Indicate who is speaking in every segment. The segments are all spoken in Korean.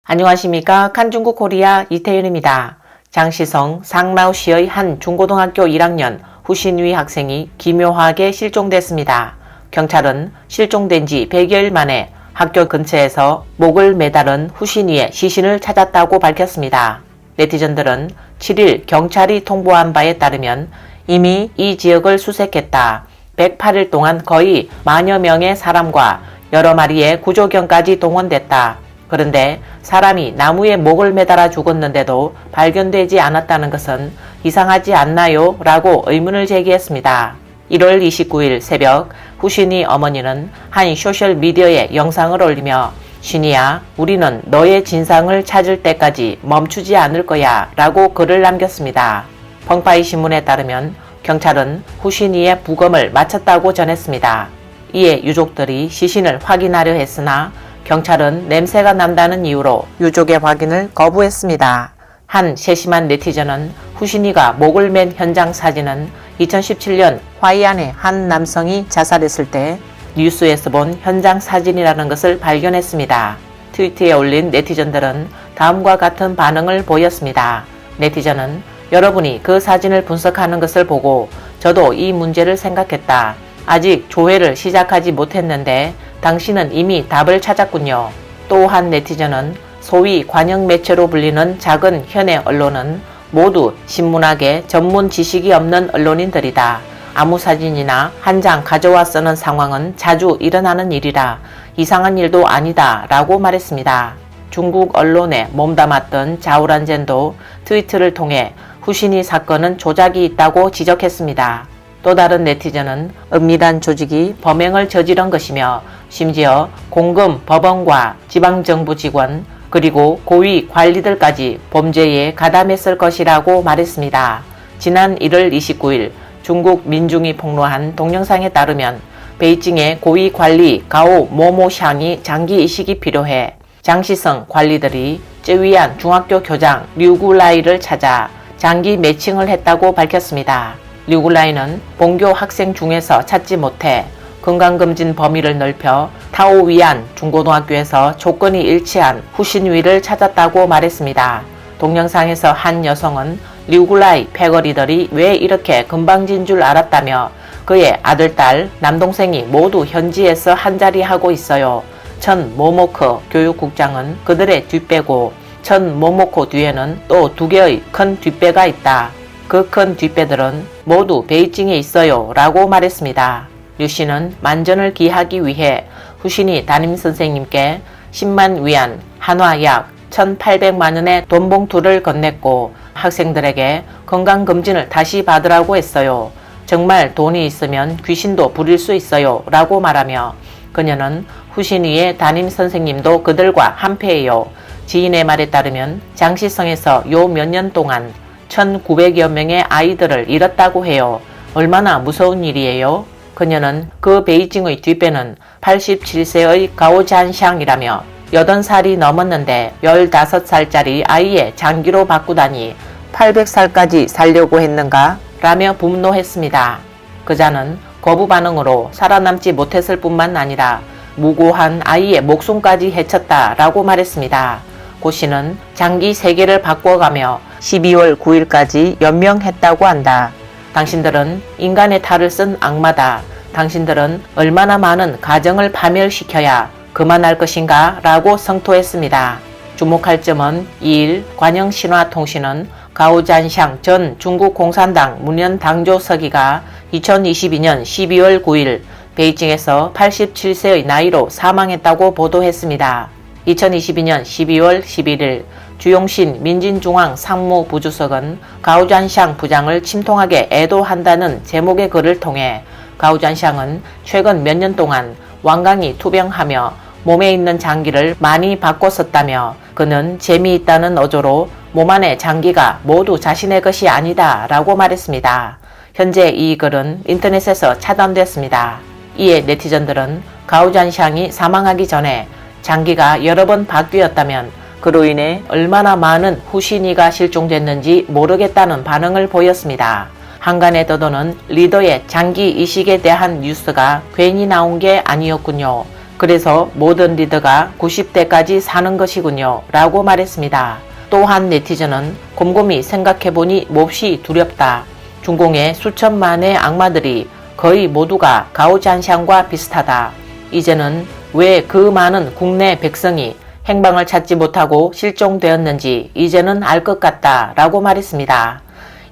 Speaker 1: 안녕하십니까. 칸중국 코리아 이태윤입니다. 장시성 상라오시의 한 중고등학교 1학년 후신위 학생이 기묘하게 실종됐습니다. 경찰은 실종된 지 100여일 만에 학교 근처에서 목을 매달은 후신위의 시신을 찾았다고 밝혔습니다. 네티즌들은 7일 경찰이 통보한 바에 따르면 이미 이 지역을 수색했다. 108일 동안 거의 만여 명의 사람과 여러 마리의 구조견까지 동원됐다. 그런데 사람이 나무에 목을 매달아 죽었는데도 발견되지 않았다는 것은 이상하지 않나요? 라고 의문을 제기했습니다. 1월 29일 새벽 후신이 어머니는 한 소셜미디어에 영상을 올리며 신이야, 우리는 너의 진상을 찾을 때까지 멈추지 않을 거야 라고 글을 남겼습니다. 펑파이 신문에 따르면 경찰은 후신이의 부검을 마쳤다고 전했습니다. 이에 유족들이 시신을 확인하려 했으나 경찰은 냄새가 난다는 이유로 유족의 확인을 거부했습니다. 한 세심한 네티즌은 후신이가 목을 맨 현장 사진은 2017년 화이안의 한 남성이 자살했을 때 뉴스에서 본 현장 사진이라는 것을 발견했습니다. 트위터에 올린 네티즌들은 다음과 같은 반응을 보였습니다. 네티즌은 여러분이 그 사진을 분석하는 것을 보고 저도 이 문제를 생각했다. 아직 조회를 시작하지 못했는데 당신은 이미 답을 찾았군요. 또 한 네티즌은 소위 관영 매체로 불리는 작은 현해 언론은 모두 신문학에 전문 지식이 없는 언론인들이다. 아무 사진이나 한 장 가져와 쓰는 상황은 자주 일어나는 일이라 이상한 일도 아니다 라고 말했습니다. 중국 언론에 몸담았던 자오란젠도 트위터를 통해 후신이 사건은 조작이 있다고 지적했습니다. 또 다른 네티즌은 은밀한 조직이 범행을 저지른 것이며 심지어 공금 법원과 지방정부 직원 그리고 고위 관리들까지 범죄에 가담했을 것이라고 말했습니다. 지난 1월 29일 중국 민중이 폭로한 동영상에 따르면 베이징의 고위 관리 가오 모모샹이 장기 이식이 필요해 장시성 관리들이 쯔위안 중학교 교장 류구라이를 찾아 장기 매칭을 했다고 밝혔습니다. 류구라이는 본교 학생 중에서 찾지 못해 건강검진 범위를 넓혀 타오위안 중고등학교에서 조건이 일치한 후신위를 찾았다고 말했습니다. 동영상에서 한 여성은 류구라이 패거리들이 왜 이렇게 금방진 줄 알았다며 그의 아들, 딸, 남동생이 모두 현지에서 한자리 하고 있어요. 천 모모커 교육국장은 그들의 뒷배고 천 모모코 뒤에는 또 2개의 큰 뒷배가 있다. 그 큰 뒷배들은 모두 베이징에 있어요 라고 말했습니다. 류 씨는 만전을 기하기 위해 후신이 담임선생님께 10만 위안 한화 약 1,800만 원의 돈 봉투를 건넸고 학생들에게 건강검진을 다시 받으라고 했어요. 정말 돈이 있으면 귀신도 부릴 수 있어요 라고 말하며 그녀는 후신이의 담임선생님도 그들과 한패예요. 지인의 말에 따르면 장시성에서 요 몇 년 동안 1,900여 명의 아이들을 잃었다고 해요. 얼마나 무서운 일이에요? 그녀는 그 베이징의 뒷배는 87세의 가오잔샹이라며 80살이 넘었는데 15살짜리 아이의 장기로 바꾸다니 800살까지 살려고 했는가? 라며 분노했습니다. 그자는 거부 반응으로 살아남지 못했을 뿐만 아니라 무고한 아이의 목숨까지 해쳤다 라고 말했습니다. 고 씨는 장기 3개를 바꿔가며 12월 9일까지 연명했다고 한다. 당신들은 인간의 탈을 쓴 악마다. 당신들은 얼마나 많은 가정을 파멸시켜야 그만할 것인가? 라고 성토했습니다. 주목할 점은 2일 관영신화통신은 가오잔샹 전 중국 공산당 문현 당조서기가 2022년 12월 9일 베이징에서 87세의 나이로 사망했다고 보도했습니다. 2022년 12월 11일 주용신 민진중앙 상무부주석은 가오잔샹 부장을 침통하게 애도한다는 제목의 글을 통해 가오잔샹은 최근 몇 년 동안 완강히 투병하며 몸에 있는 장기를 많이 바꿔 썼다며 그는 재미있다는 어조로 몸 안의 장기가 모두 자신의 것이 아니다 라고 말했습니다. 현재 이 글은 인터넷에서 차단됐습니다. 이에 네티즌들은 가오잔샹이 사망하기 전에 장기가 여러 번 바뀌었다면 그로 인해 얼마나 많은 후신이가 실종됐는지 모르겠다는 반응을 보였습니다. 한간에 떠도는 리더의 장기 이식에 대한 뉴스가 괜히 나온 게 아니었군요. 그래서 모든 리더가 90대까지 사는 것이군요. 라고 말했습니다. 또 한 네티즌은 곰곰이 생각해보니 몹시 두렵다. 중공의 수천만의 악마들이 거의 모두가 가오잔샹과 비슷하다. 이제는 왜 그 많은 국내 백성이 행방을 찾지 못하고 실종되었는지 이제는 알 것 같다. 라고 말했습니다.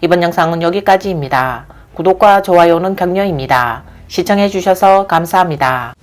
Speaker 1: 이번 영상은 여기까지입니다. 구독과 좋아요는 격려입니다. 시청해주셔서 감사합니다.